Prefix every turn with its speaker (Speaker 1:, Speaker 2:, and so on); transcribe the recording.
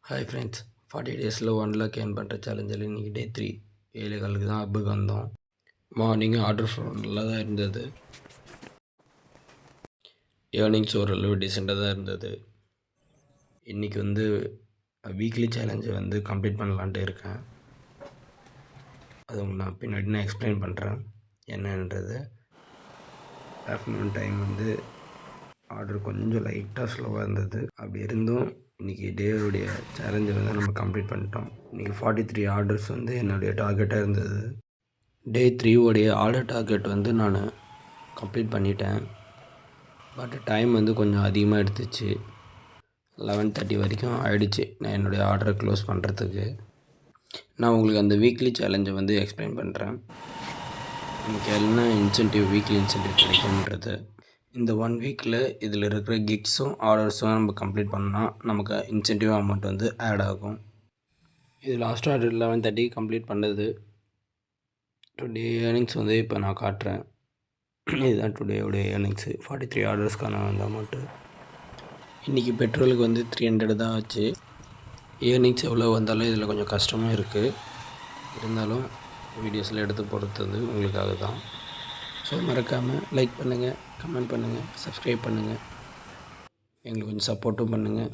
Speaker 1: Hi friends, 40 டேஸில் 1 lakh earn பண்ணுற சேலஞ்சில் இன்றைக்கி டே 3 7:15 தான் ஹப்புக்கு வந்தோம். மார்னிங் ஆர்டர் ஃப்ளோ நல்லா தான் இருந்தது. ஏர்னிங்ஸ் ஓரளவு டீசெண்டாக தான் இருந்தது. இன்றைக்கி வீக்லி சேலஞ்சை கம்ப்ளீட் பண்ணலான்ட்டு இருக்கேன். அது உங்களுக்கு நான் பின்னாடி எக்ஸ்பிளைன் பண்ணுறேன் என்னன்றது. ஆஃப்டர்நூன் டைம் ஆர்டர் கொஞ்சம் லைட்டாக ஸ்லோவாக இருந்தது. அப்படி இருந்தும் இன்றைக்கி டேவுடைய சேலஞ்சை நம்ம கம்ப்ளீட் பண்ணிட்டோம். இன்றைக்கி 43 ஆர்டர்ஸ் என்னுடைய டார்கெட்டாக இருந்தது. டே 3 உடைய ஆர்டர் டார்கெட் நான் கம்ப்ளீட் பண்ணிட்டேன். பட் டைம் கொஞ்சம் அதிகமாக எடுத்துச்சு. 11:30 வரைக்கும் ஆகிடுச்சு நான் என்னுடைய ஆர்டரை க்ளோஸ் பண்ணுறதுக்கு. நான் உங்களுக்கு அந்த வீக்லி சேலஞ்சை எக்ஸ்பிளைன் பண்ணுறேன். எனக்கு என்ன வீக்லி இன்சென்டிவ் கிடைக்கும்ன்றது. இந்த 1 வீக்கில் இதில் இருக்கிற கிக்ஸும் ஆர்டர்ஸும் நம்ம கம்ப்ளீட் பண்ணால் நமக்கு இன்சென்டிவ் அமௌண்ட் ஆட் ஆகும். இது லாஸ்ட் ஆர்டர் 11:30 கம்ப்ளீட் பண்ணது. டுடே ஏர்னிங்ஸ் இப்போ நான் காட்டுறேன். இதுதான் டுடேவுடைய ஏர்னிங்ஸு. 43 ஆர்டர்ஸ்க்கான அமௌண்ட்டு. இன்றைக்கி பெட்ரோலுக்கு 300 தான் ஆச்சு. ஏர்னிங்ஸ் எவ்வளோ வந்தாலும் இதில் கொஞ்சம் கஷ்டமாக இருக்குது. இருந்தாலும் வீடியோஸில் எடுத்து போடுறது உங்களுக்காக தான். ஸோ மறக்காமல் லைக் பண்ணுங்கள், கமெண்ட் பண்ணுங்கள், சப்ஸ்கிரைப் பண்ணுங்கள். எங்களுக்கு கொஞ்சம் சப்போர்ட்டும் பண்ணுங்கள்.